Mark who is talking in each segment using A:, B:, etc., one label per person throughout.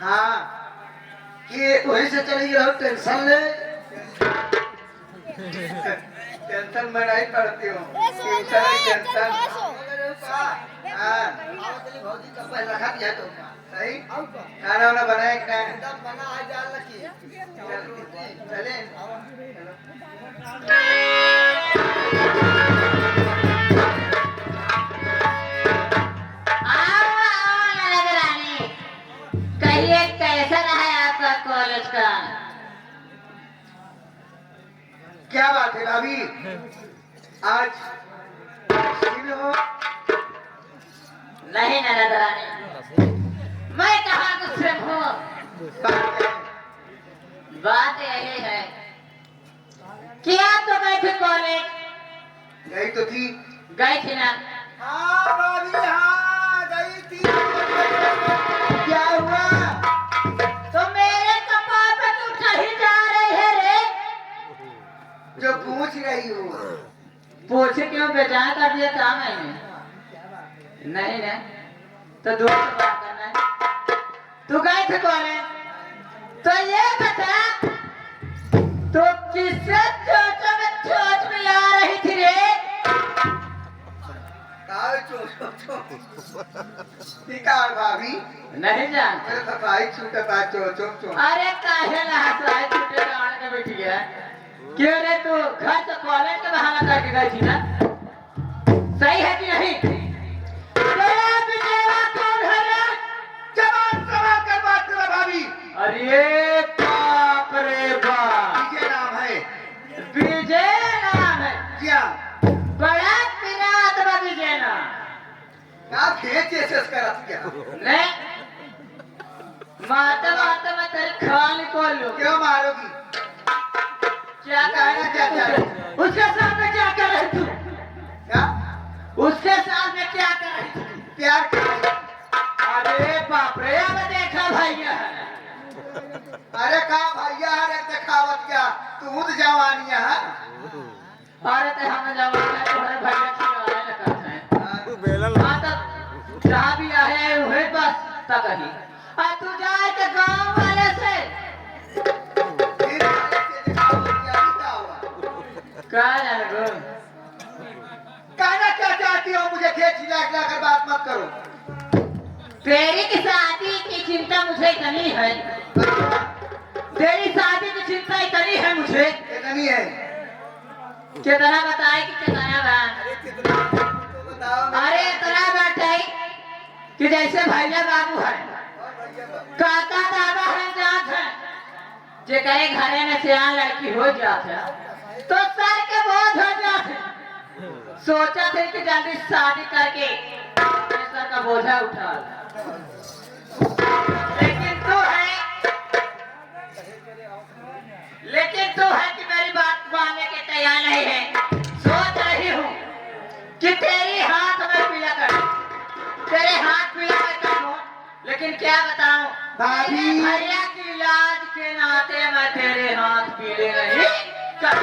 A: हाँ कि वहीं से चली रहो टेंशन ले टेंशन में नहीं पड़ती हूँ टेंशन हाँ भौजी का पहले रखा दिया तो सही खाना वाना बनाए कि नहीं बना है डाल रखी चले
B: कहिए कैसा रहा है आपका कॉलेज का?
A: क्या बात है भाभी आज हो
B: नहीं नजरानी, मैं कहा गुस्से हूँ। बात यही है कि आप तो गए थे कॉलेज।
A: गई तो थी
B: गई थी ना?
A: हाँ भाभी हाँ गई थी। क्या हुआ?
B: तो मेरे कपार पे तू कहीं जा रही है रे?
A: जो पूछ रही हूँ
B: पूछे क्यों? बेजान कर दिया काम है नहीं ना? तो दूर से बात करना है। तू गए थे कॉलेज तो ये बता तो किससे चोच मिला रही थी रे?
A: भाभी
B: नहीं जानते?
A: मेरे सफाई छूटता चो
B: अरे काहे ना हंसाई छूटे गाड़ के बैठी है? क्यों रे तू घर से कॉलेज का बहाना करके गई थी ना? सही है कि नहीं? तेरा विजयवा कौन है रे?
A: जवान सवाल कर बात करो भाभी।
B: अरे बाप रे बाप,
A: विजय नाम है।
B: विजय नाम है?
A: क्या
B: बड़ा पिनात बा विजय नाम।
A: क्या खेच ऐसे करत क्या?
B: ने माता मैं तेरे खान को लूं।
A: क्यों मारोगी?
B: क्या कहना
A: क्या
B: चाहता है? उसके सामने क्या कर रही तू?
A: क्या
B: उसके सामने क्या कर रही थी?
A: प्यार कर?
B: अरे बाप रे, अब देखा भैया।
A: अरे का भैया है दिखावत क्या? तू तो जवानिया है।
B: अरे ते हम जवान है, तुम्हारे भैया खिलवाने लगा है। हाँ तो जहाँ भी आए वही बस तक ही। और तू जाए तो गाँव वाले से
A: फिर ऐसे दिखावत क्या हुआ?
B: क्या जाने गो?
A: कहना क्या चाहती हो? मुझे खेच हिला कर बात मत करो।
B: तेरी की शादी की चिंता मुझे इतनी है, तेरी शादी की चिंता इतनी है मुझे।
A: कितनी है?
B: कितना बताए कि कितना बा?
A: बताओ।
B: अरे इतना बताए कि जैसे भैया बाबू है, काका दादा है, जात है, जे कहे घरे में सियान लड़की हो जाते तो सर के बोझ हो जाते। सोचा थे कि जल्दी शादी करके सर का बोझा उठा, लेकिन तू है कि मेरी बात मानने के तैयार नहीं है। सोच रही हूँ कि तेरे हाथ में पीला कर, तेरे हाथ पीला कर दूं, लेकिन क्या बताऊं
A: भाभी।
B: भैया की लाज के नाते मैं तेरे हाथ पीले नहीं कर।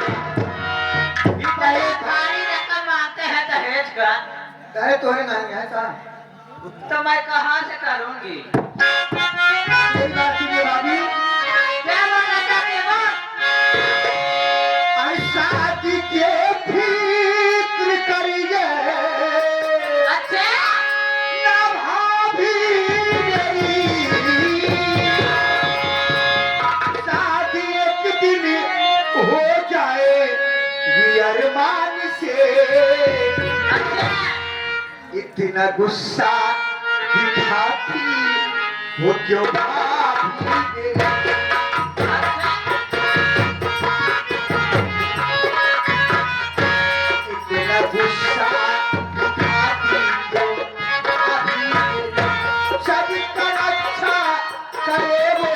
B: इतनी भारी रकम मांगते हैं दहेज का,
A: दहेज तोरे नहीं है का?
B: तो मैं कहाँ से करूंगी?
A: मेरी बात सुनिए भाभी।
B: क्या बोलना चाहते हो?
A: शादी के फिक्र करिए
B: अच्छा
A: ना भाभी मेरी। शादी एक दिन हो जाए ये अरमान से।
B: अच्छा
A: इतना गुस्सा दिखाती वो क्यों भाभी मेरी? इतना गुस्सा दिखाती वो भाभी मेरी। सभी का अच्छा करे वो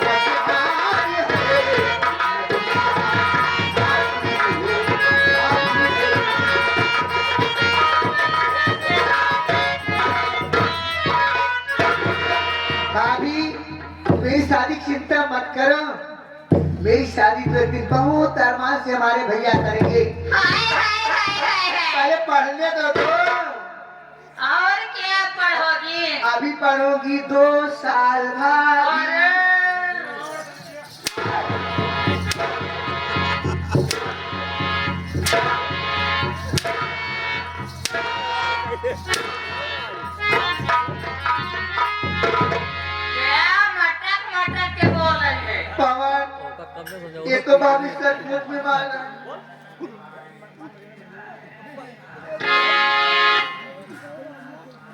A: बदनाम है। गुस्सा दिखाती वो भाभी मेरी। भाभी मेरी शादी की चिंता मत करो। मेरी शादी तो एक दिन बहुत अरमान से हमारे भैया करेंगे। पहले पढ़ने तो दो।
B: और क्या पढ़ोगी?
A: अभी पढ़ोगी 2 साल बाद। ये तो भाभी सचमुच में माना।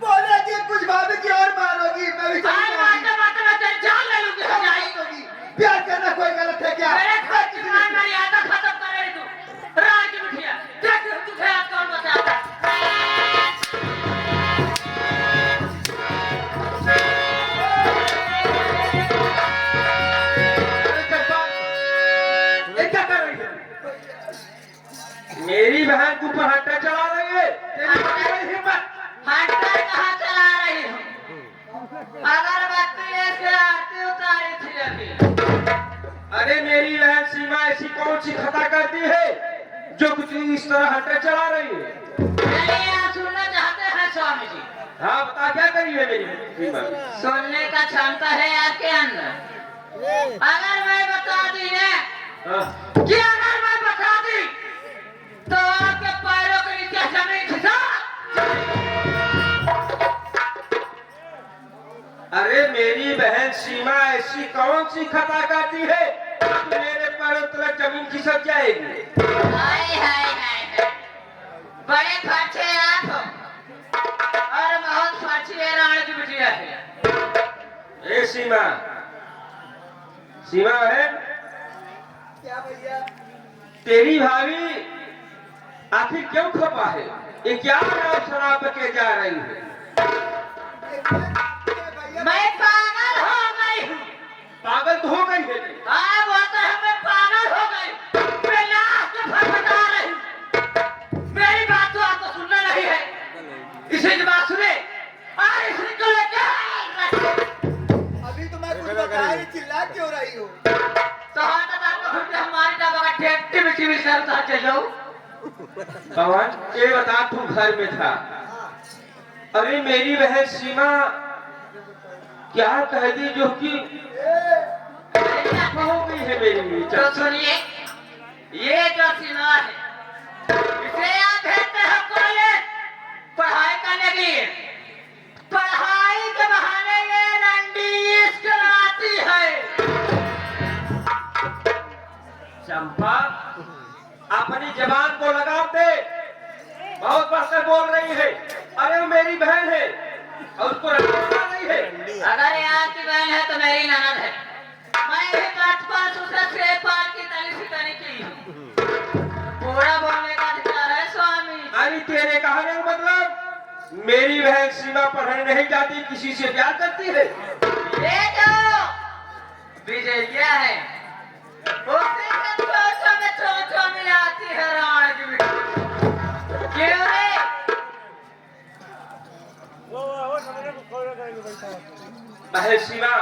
A: बोला कि कुछ भाभी की और मारोगी, मैं भी प्यार करना कोई गलत है क्या?
B: मेरे घर की मर्यादा खत्म कर रही तू राज मुखिया देख तुझे आज कौन बताता
C: क्या कर रही है? मेरी बहन को ऊपर हट्टा चला रही है। तेरी हिम्मत।
B: हट्टा कहाँ चला रही हूँ? अगरबत्ती ऐसे आरती उतारी थी अभी।
C: अरे मेरी बहन सीमा ऐसी कौन सी खता करती है जो कुछ इस तरह हट्टा चला रही है?
B: चलिए आप सुनना चाहते हैं स्वामी जी?
C: हाँ बता, क्या करी है मेरी सीमा?
B: सुनने का क्षमता है आपके अंदर। अगर मैं बता दी ना
C: हाँ।
B: कि अगर मैं बता दी तो आपके पैरों के नीचे जमीन खिसा।
C: अरे मेरी बहन सीमा ऐसी कौन सी खता करती है जो मेरे पैरों तलक जमीन खिसक जाएगी?
B: हाय हाय हाय बड़े फर्चे आप हो और बहुत फर्ची है राण की बिटिया है।
C: ए सीमा, सीमा बहन,
A: क्या भैया?
C: तेरी भाभी आखिर क्यों खपा है? ये क्या नाम शराब के जा रही है?
B: मैं पागल हो गई हूँ।
C: पागल तो हो गई है।
B: हाँ वो तो है, मैं पागल हो गई। मैं लाश में फटफटा रही हूँ। मेरी बात तो आपको सुनना नहीं है। इसी की बात सुने और इसी को लेकर
A: अभी तो मैं कुछ बताया नहीं, चिल्ला क्यों रही हो?
B: तो हाँ तो आपको फिर से हमारी दबा का टेप टिमी करता चल जाओ।
C: पवन, ये बता, तू घर में था। अरे मेरी बहन सीमा क्या कह दी जो कि हो गई है मेरी?
B: तो सुनिए, ये जो सीमा है इसे आप भेजते हैं कॉलेज पढ़ाई करने के लिए। पढ़ाई के बहाने ये रंडी कराती है।
C: चंपा, अपनी जबान को लगाम दे। बहुत बढ़कर बोल रही है। अरे वो मेरी बहन है और उसको रखा नहीं है।
B: अगर ये आपकी बहन है तो मेरी ननद है। मैं भी बचपन से उसे सेब पाल की तली सिखाने की हूँ। पूरा बोलने का अधिकार है स्वामी।
C: अरे तेरे कहने का मतलब मेरी बहन सीमा पढ़ने नहीं जाती, किसी से प्यार करती है।
B: ये जो विजया है उसी के चोचों में चोचों मिलाती है राण की बिटिया। क्यों रे?
C: बहन सीमा,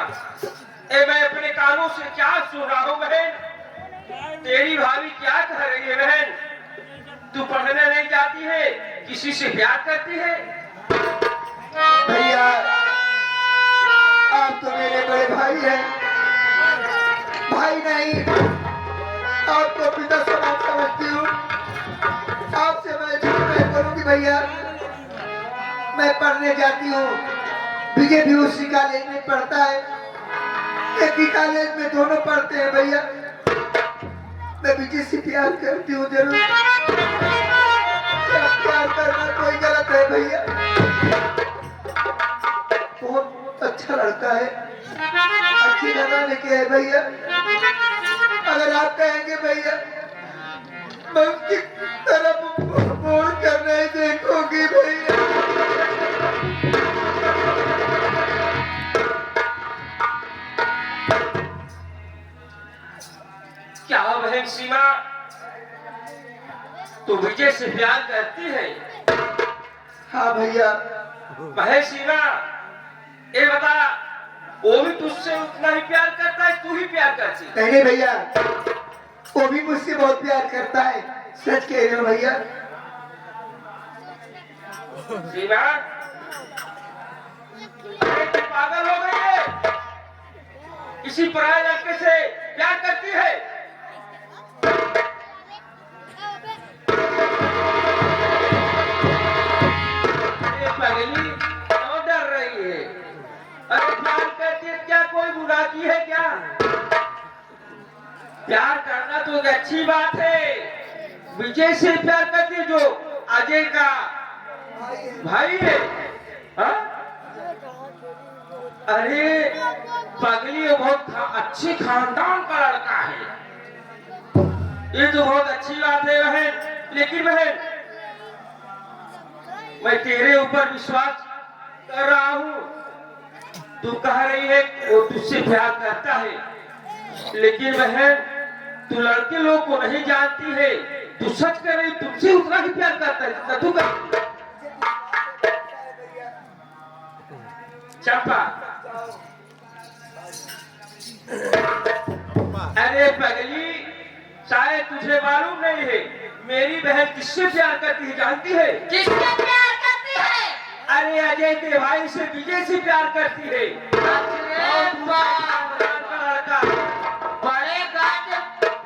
C: ए मैं अपने कानों से क्या सुन रहा हूँ बहन? तेरी भाभी क्या कह रही है बहन? तू पढ़ने नहीं जाती है, किसी से प्यार करती है?
A: भैया आप तो मेरे बड़े भाई हैं। भाई नहीं, आपको पिता समान समझती हूँ। आपसे मैं झूठ नहीं बोलूंगी भैया। मैं पढ़ने जाती हूँ, विजय भी उसी कॉलेज में पढ़ता है, एक ही कॉलेज में दोनों पढ़ते हैं भैया। मैं विजय से प्यार करती हूँ जरूर। क्या प्यार करना कोई गलत है भैया? बहुत अच्छा लड़का है, अच्छी घराने के है भैया। अगर आप कहेंगे भैया मैं उसकी तरफ मोड़ कर नहीं देखूंगी भैया।
C: क्या बहन सीमा, तू विजय से प्यार करती है?
A: हाँ भैया।
C: बहन सीमा, ये बता, वो भी तुझसे उतना ही प्यार करता है, तू ही प्यार करती है?
A: नहीं भैया, वो भी मुझसे बहुत प्यार करता है। सच कह रहे हो भैया।
C: सीमा, अरे तू पागल हो गई है? किसी पराये लड़के से प्यार करती है? ये पगली क्यों डर रही है? अरे प्यार करती है क्या? कोई बुलाती है क्या? प्यार करना तो एक अच्छी बात है। विजय से प्यार करती जो अजय का भाई है। हाँ? अरे पगली वो बहुत अच्छे खानदान का लड़का है। ये तो बहुत अच्छी बात है बहन। लेकिन बहन मैं तेरे ऊपर विश्वास कर रहा हूँ। तू कह रही है वो तुझसे प्यार करता है, लेकिन बहन तू लड़के लोग को नहीं जानती है। तू सच कर रही तुमसे उतना ही प्यार करता है जितना तू कर। चंपा अरे पगली शायद तुझे मालूम नहीं है मेरी बहन किससे प्यार करती है जानती है?
B: किससे प्यार करती है?
C: अरे अजय के भाई से विजय से प्यार करती है।
B: अरे
C: लड़का
B: बड़े गाज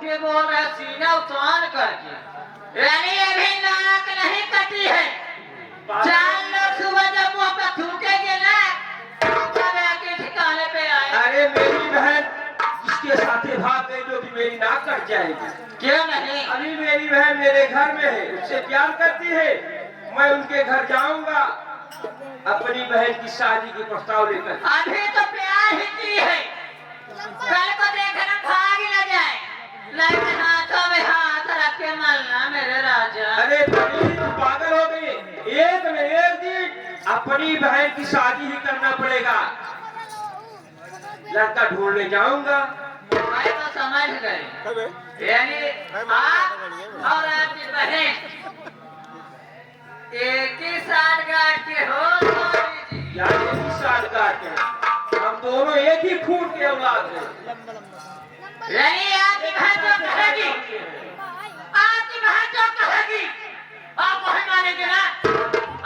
B: के बोल रहे सीना उतान करके यानी अभी नाक नहीं कटी है। चार लोग सुबह जब मुंह पे थूकेंगे ना तब आके ठिकाने पे आए।
C: अरे मेरी बहन जिसके साथे भाग गई जो कि मेरी नाक कट जाएगी।
B: क्यों नहीं?
C: अभी मेरी बहन मेरे घर में है, उससे प्यार करती है। मैं उनके घर जाऊंगा अपनी बहन की शादी की प्रस्ताव लेकर।
B: अभी तो प्यार ही की है, कल को देखना भाग ही न जाए। नहीं हाथों में हाथ रख के मलना मेरे राजा।
C: अरे पगली तू पागल हो गई। एक न एक दिन अपनी बहन की शादी ही करना पड़ेगा। लड़का ढूंढने जाऊंगा।
B: मैं तो समझ गए यानी आप और आपकी बहन एक ही साथ गांठ के हो स्वामी जी।
C: यानी एक ही साल काट के हम दोनों एक ही खून के औलाद हैं।
B: यानी आपकी बहन जो कहेगी, आपकी बहन जो कहेगी आप वही मानेंगे ना?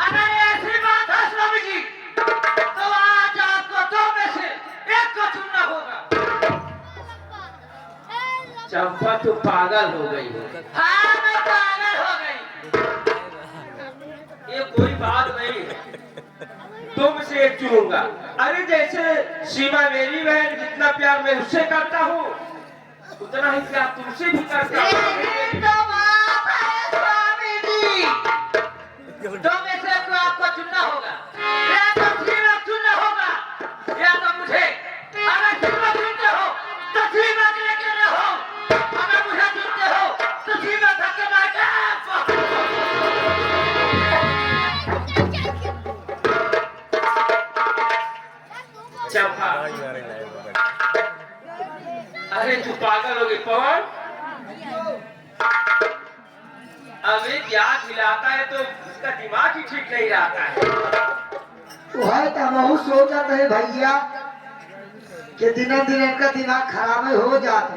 B: अगर ऐसी बात है स्वामी जी तो आज आपको दो में से एक को चुनना होगा।
C: चंपा तू पागल हो गई है।
B: हाँ मैं पागल हो गई।
C: ये कोई बात नहीं है। तुम से एक चुनूंगा। अरे जैसे सीमा मेरी बहन जितना प्यार मैं उससे करता हूँ उतना ही प्यार तुमसे भी करता हूँ।
B: यही तो बात है स्वामी जी। दो में से एक को आपको चुनना होगा, या तो सीमा चुनना होगा या तो मुझे। अगर सीमा चुनते हो तो सीमा के लेके रहो, अगर मुझे चुनते हो तो सीमा धक्के मार के
C: चंपा अरे तू पागल हो गई पवन। अबे क्या खिलाता है तो उसका दिमाग ही ठीक नहीं रहता है।
A: वह तो बहुत सोचत है भैया कि दिन दिन इनका दिमाग खराब हो जाते।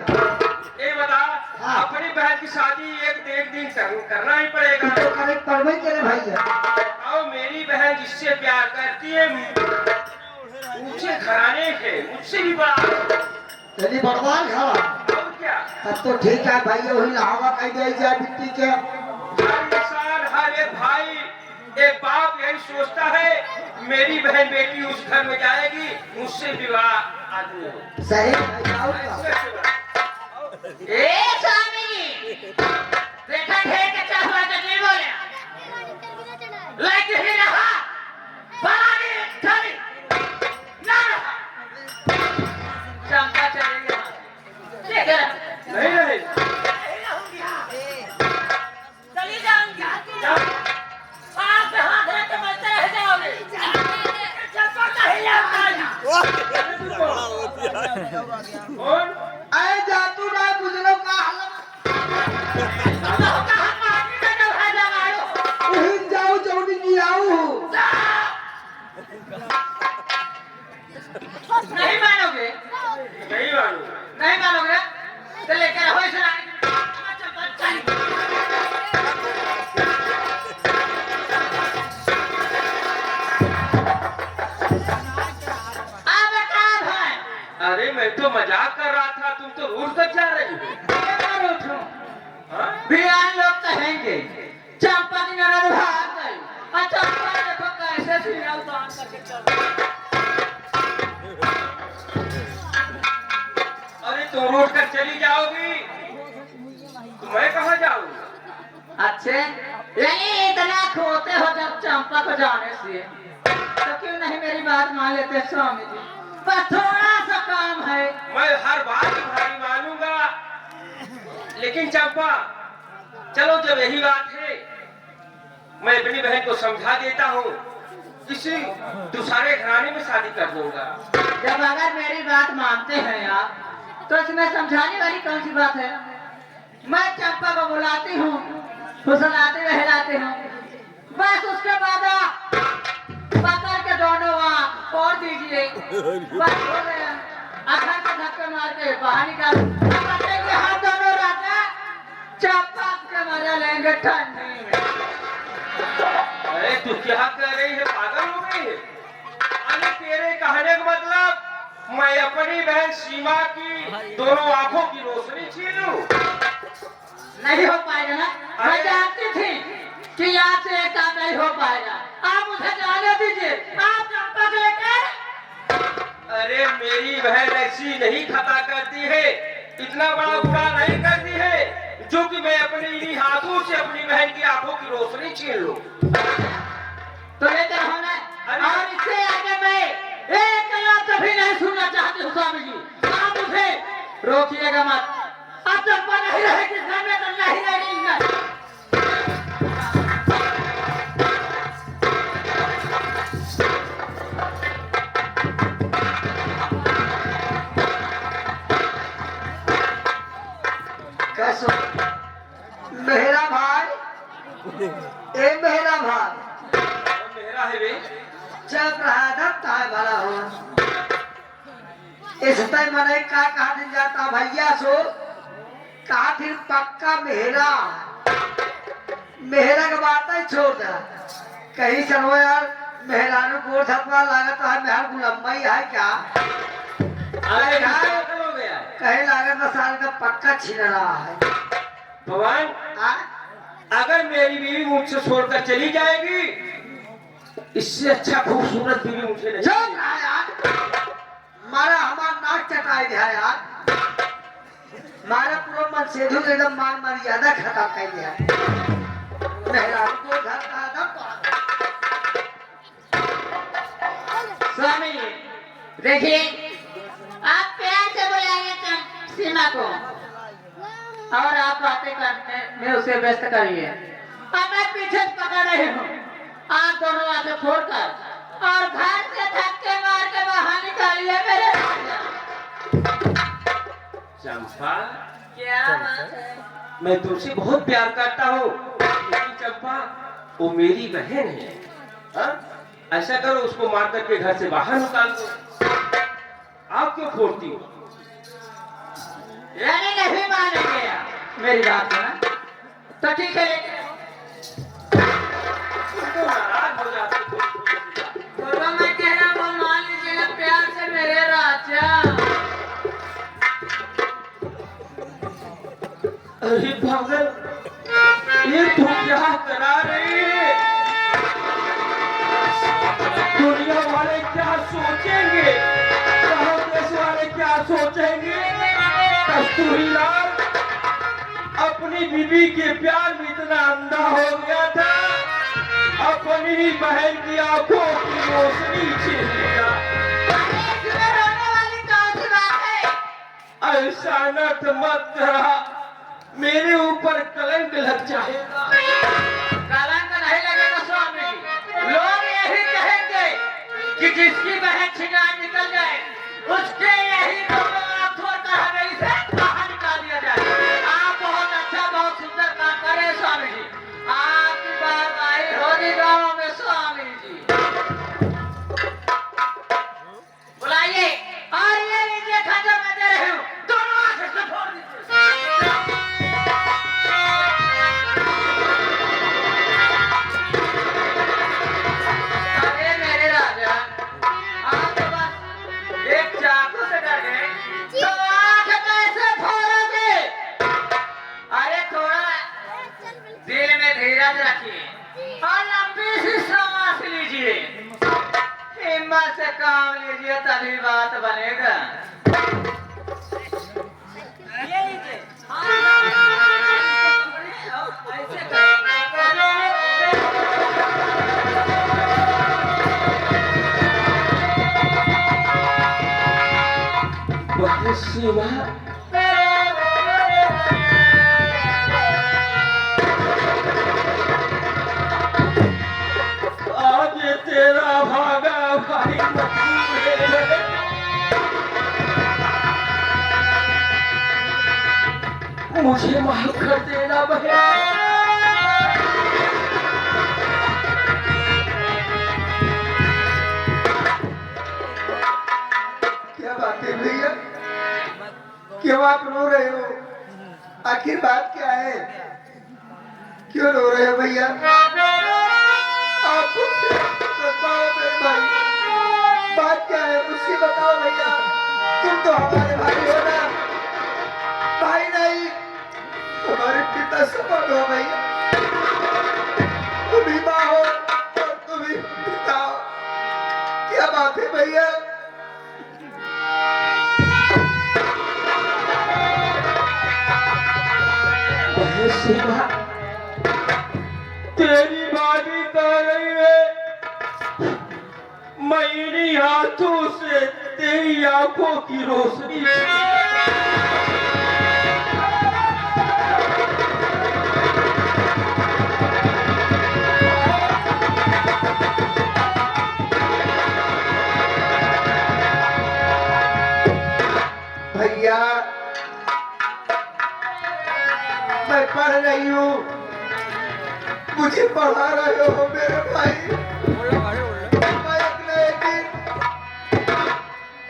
C: ये बता
A: हाँ।
C: अपनी बहन की शादी एक दिन करना ही पड़ेगा।
A: तो करे पड़वे करे भैया।
C: और मेरी बहन जिससे प्यार करती है ऊंचे घराने के मुझसे भी बड़ा
A: यदि भगवान खड़ा
C: और क्या।
A: तब तो ठीक है भैया, वही नहावा कह दे जाए मिट्टी के।
C: हर इंसान हर एक भाई एक बाप यही सोचता है मेरी बहन बेटी उस घर में जाएगी मुझसे विवाह आदमी हो।
A: सही भैया और का।
B: ए स्वामी जी देखा थे कि क्या हुआ तो नहीं बोले लाइक ही रहा बरानी चली ना रहा। चंपा चली गया ठीक है
C: नहीं नहीं
B: चली जाऊंगी आप हाथ रख के मरते रह जाओगे। चंपा नहीं
C: कौन
A: आए जातू ना बुझलो का हालत वही जाओ चौड़ी की आऊ।
B: नहीं मानोगे?
C: नहीं मालूम।
B: नहीं मानोगे तो लेकर हो इस रानी अब क्या भाई?
C: अरे मैं तो मजाक कर रहा था तुम तो रूठ कर जा रही हो। हाँ?
B: बिहार लोग कहेंगे चंपा की ननद भाग गई और चंपा देखो कैसे सीना उतार करके चल रही।
C: अरे तुम रूठ कर चली जाओगी मैं कहाँ जाऊँ?
B: अच्छे यही इतना खोते हो जब चंपा को जाने से, तो क्यों नहीं मेरी बात मान लेते स्वामी जी? बस थोड़ा सा काम है।
C: मैं हर बात तुम्हारी मानूंगा, लेकिन चंपा चलो जब यही बात है, मैं अपनी बहन को समझा देता हूँ, किसी दूसरे घराने में शादी कर दूंगा।
B: जब अगर मेरी बात मानते हैं आप, तो इसमें समझाने वाली कौन सी बात है? मैं चंपा को बुलाती हूँ, फुसलाते बहलाते हूँ, बस उसके बाद पकड़ के दोनों वहाँ फोड़ दीजिए, बस हो गया। अखर के धक्के मार के बाहर निकाल, हम दोनों राजा चंपा के मजा लेंगे ठंडी में।
C: अरे तू क्या कर रही है, पागल हो गई है? अरे तेरे कहने का मतलब मैं अपनी बहन सीमा की दोनों आंखों की रोशनी छीन लूं?
B: नहीं हो पाएगा ना। मैं जानती थी कि यहाँ से एक काम नहीं हो पाएगा। आप मुझे जाने दीजिए, आप चंपा को लेकर।
C: अरे मेरी बहन ऐसी नहीं खता करती है, इतना बड़ा बुरा नहीं करती है जो कि मैं अपने इन्हीं हाथों से अपनी बहन की आंखों की रोशनी छीन लूं।
B: तो ये क्या होना है? और इससे आगे मैं एक कलाम कभी नहीं सुनना चाहती हूँ स्वामी जी। आप मुझे रोकिएगा मत। अब चंपा नहीं रहेगी घर में तो नहीं रहेगी।
A: कैसो मेरा भाई, ए मेरा भाई,
C: मेरा है वे।
A: जब रहा था ताय भला हो, इस तय मने का कहा दिन जाता भैया सो कहा फिर पक्का मेहरा का बात ही छोड़ दे। कहीं चलो यार, मेहरानू को धपा लागत है, मेहर गुलम्बई है क्या?
C: अरे पागल हो गया।
A: कहीं लागत 10 साल का पक्का छीन रहा है।
C: भगवान,
A: हाँ?
C: अगर मेरी बीवी मुझसे छोड़कर चली जाएगी, इससे अच्छा खूबसूरत बीवी मुझे नहीं
A: चुप
C: मिलेगी।
A: रहा यार, मारा हमारा नाक चटाई दिया यार, मारा पूरा मन से एकदम मान मर्यादा खत्म कर दिया। मेहरारू को धक्का धक्का।
B: स्वामी देखिए, आप प्यार से बुलाइए सीमा को और आप बातें करने में उसे व्यस्त करिए। अब मैं पीछे से पकड़ रही हूँ, आप दोनों आंखें फोड़कर और घर से धक्के मार के बाहर निकालिए मेरे।
C: चंपा,
B: क्या बात है?
C: मैं तुमसे बहुत प्यार करता हूँ, लेकिन चंपा वो मेरी बहन है। हाँ? ऐसा करो, उसको मार करके घर से बाहर निकाल दो। आप क्यों फोड़ती हो?
B: यानी नहीं मानेंगे आप मेरी बात को ना? तो ठीक है,
C: तो नाराज हो जाते हो।
B: बोलो मैं कह रहा हूँ, मान लीजिए ना प्यार से मेरे राजा।
C: अरे पागल, ये तू क्या करा रही है? दुनिया वाले क्या सोचेंगे, देश वाले क्या सोचेंगे? कस्तूरी लाल अपनी बीवी के प्यार में इतना अंधा हो गया था, अपनी ही बहन की आंखों की रोशनी छीन लिया।
B: इसमें रोने वाली कौन सी बात है?
C: ऐसा नट मत करा, मेरे ऊपर कलंक लग जाएगा।
B: कलंक नहीं लगेगा स्वामी जी। लोग यही कहेंगे कि जिसकी बहन छिना निकल जाए, उसके यही दोनों आंख छोड़कर हमें इसे बाहर निकाल दिया जाए। आप बहुत अच्छा, बहुत सुंदर काम करे स्वामी जी। आपकी बात आई होगी गाँव में स्वामी जी। बुलाइए और ये लीजिए खंजर मैं दे रही हूँ, दोनों आंखें से फोड़ दीजिए। अरे मेरे राजा, आप तो बस एक चाकू से डर गए, तो आंख कैसे फोड़ोगे? अरे थोड़ा दिल में धीरज रखिए और लंबी सी सांस लीजिए। हिम्मत से काम लीजिए, तभी बात बनेगा। ये लीजिए।
C: शिवा आज तेरा भागा भाई मुझे माफ कर देना बहन।
A: क्या बात है भैया, क्यों आप रो रहे हो? आखिर बात क्या है? क्यों रो रहे हो भैया? आप मुझसे बताओ मेरे भाई, बात क्या है मुझसे बताओ भैया। तुम तो हमारे भाई हो ना, भाई नहीं हमारे पिता समान हो भैया। तुम ही माँ हो और तुम ही पिता हो। क्या बात है भैया?
C: शिवा तेरी बाजी कर रही है, मेरी हाथों से तेरी आंखों की रोशनी
A: भैया मैं पढ़ रही हूँ, मुझे पढ़ा रहे हो मेरे भाई। मैं एक न एक दिन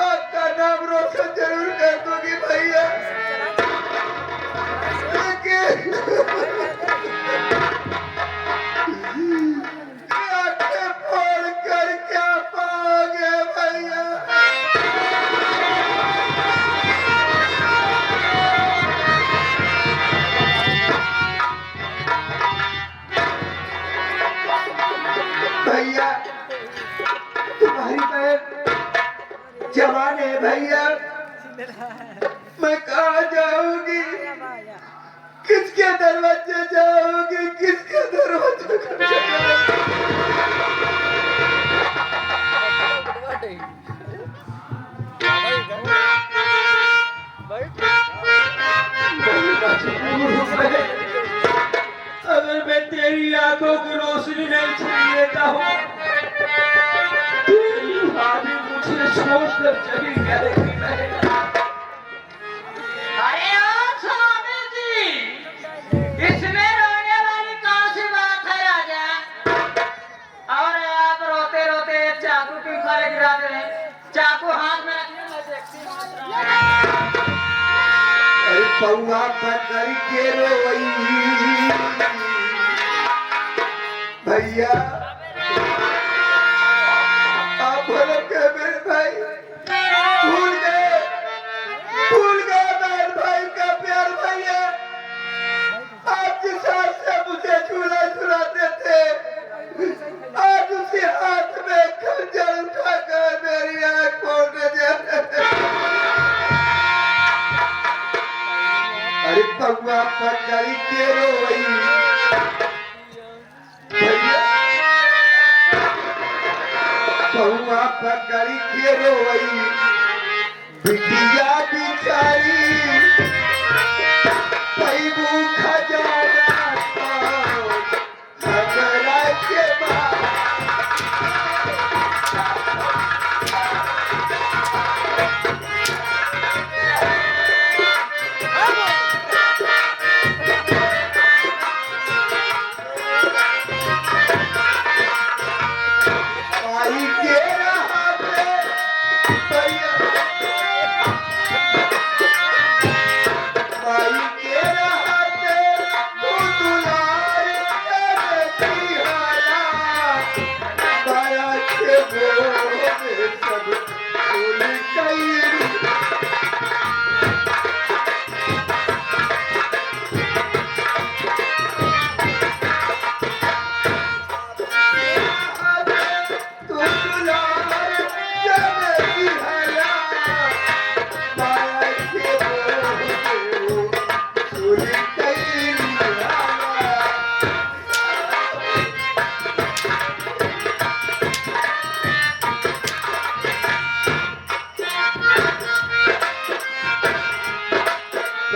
A: आपका नाम रोशन जरूर कर दूंगी भैया, लेकिन आंखें फोड़ कर क्या पाओगे भैया? भैया तुम्हारी बहन जवान है भैया, मैं कहाँ जाऊंगी? किसके दरवाजे जाऊंगी? किसके दरवाजे
C: अगर मैं तेरी आंखों की रोशनी नहीं छीन लेता हूँ, तेरी भाभी मुझे छोड़कर चली जाएगी।
B: अरे ओ स्वामी जी, इसमें रोने वाली कौन सी बात है राजा? और आप रोते रोते चाकू क्यों खड़े गिरा दे रहे? चाकू हाथ में रखिए, मैं देखती हूँ।
A: अरे पौआ पकड़ के रोई भैया, आप बोलो के मेरे भाई भूल गए मेरे भाई का प्यार भैया। आप जिस हाथ से मुझे झूला झुलाते थे, आज उसी हाथ में खंजर उठाकर मेरी आंख फोड़ दिया। अरे पौआ पकड़ के रोई भैया, पौआ पकड़ के रोई बिटिया बिचारी, पैबू खजाना हमरा के बाद। आई के रहा भैया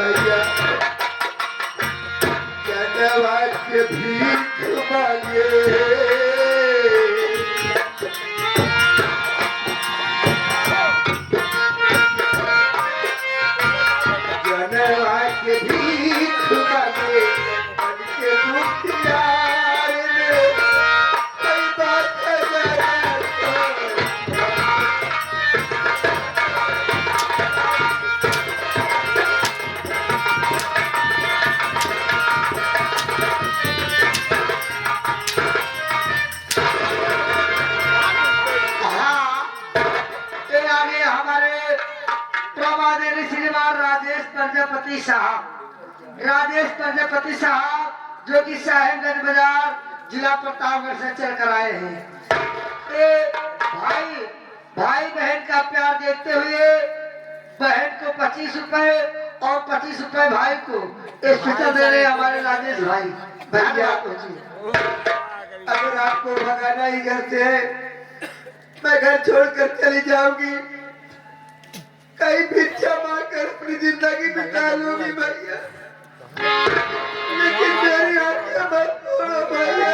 A: भैया जनवा के भीख मांगे जनवा के भीख मांगे मन के मुखियार ने कई बात जरा राजेश प्रजापति साहब जो कि साहेबगंज बाजार जिला प्रतापगढ़ से चल कर आए हैं। भाई बहन का प्यार देखते हुए बहन को 25 रुपए और 25 रुपए भाई को स्पेशल दे रहे हमारे राजेश भाई भैया को जी। अगर आपको भगाना ही घर से है मैं घर छोड़कर चली जाऊंगी, कहीं भिक्षा मांगकर अपनी जिंदगी बिता लूंगी भैया, लेकिन मेरी आंखें मत तोड़ो भैया।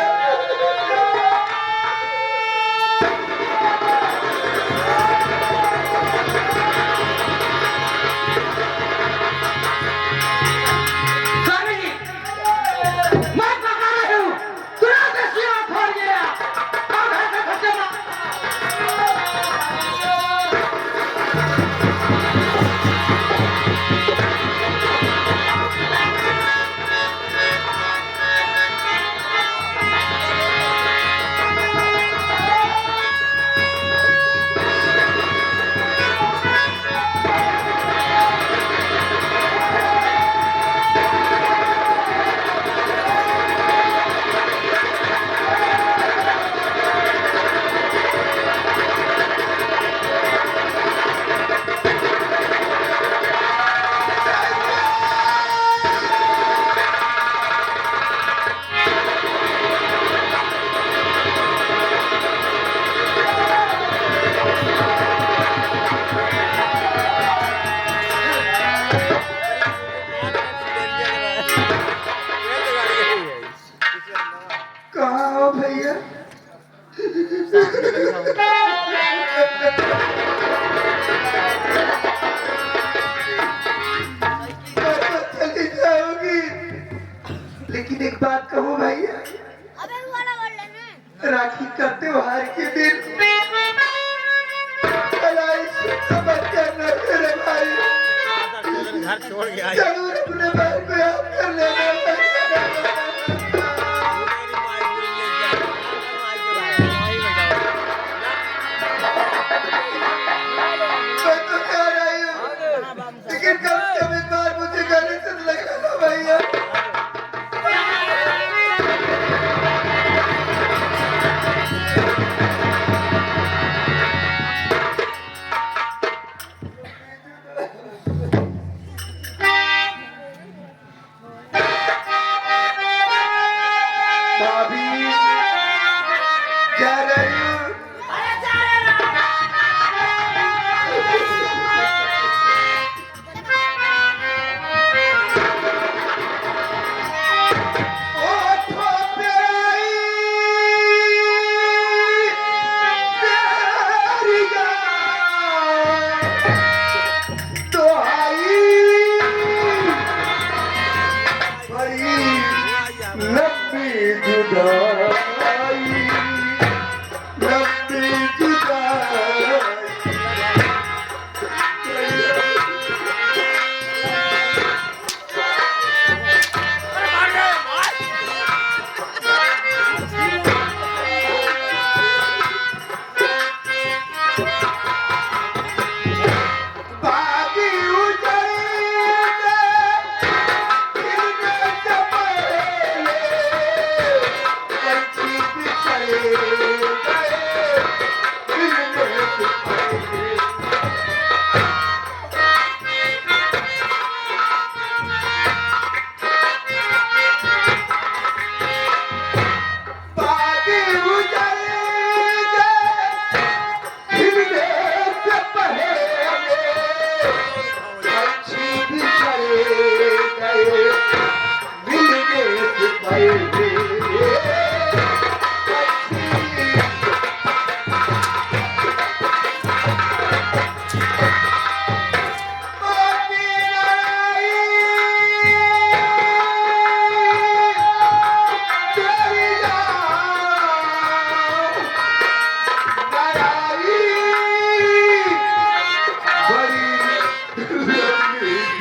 A: लेकिन एक बात कहूँ भैया, राखी का त्योहार के दिन
D: घर छोड़ गया
A: जरूर अपने भाई को याद कर लेना। मैं तो कह रही हूँ, लेकिन कम से कम एक बार मुझे गले से लगा दो भैया। भाभी जा रही हूँ।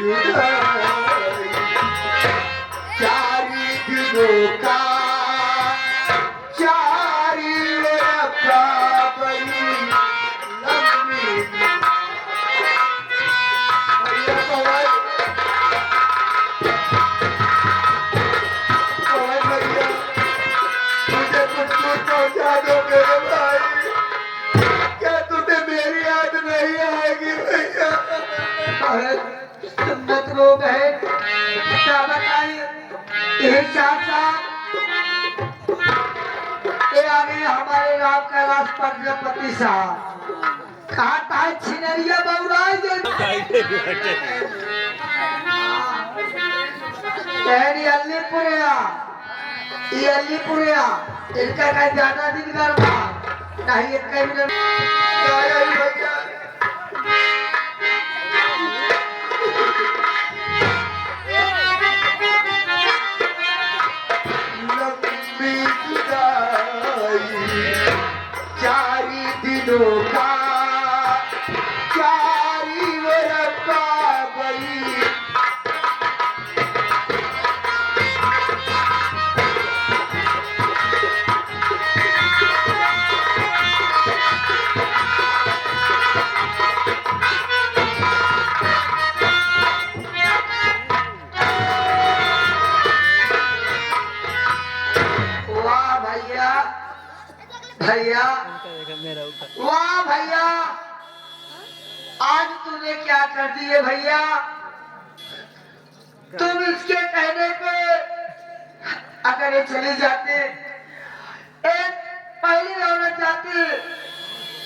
A: जुदाई चारी दिनों का चारी रखा बड़ी लंबी भैया पवन भैया मुझे कुछ पहुंचा दो मेरे भाई क्या तुम्हें मेरी याद नहीं आएगी भैया अरे तुम मत रो बहन क्या बताइए एक चाचा ये आगे हमारे राम कैलाश प्रजापति साहब कहा था छिनरिया बउराई अलीपुरिया इनका कहीं ज्यादा दिन करवा नहीं एक मिनट भैया लंबी जुदाई चारी दिनों का चारी रखा बड़ी भैया वाह भैया आज तूने क्या कर दिए भैया तुम इसके कहने पे अगर ये चली जाती एक पहली औरत जाती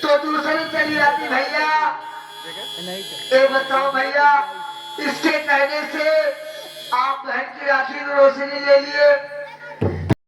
A: तो दूसरी चली जाती भैया ये बताओ भैया इसके कहने से आप बहन की राखी की रोशनी ले लिए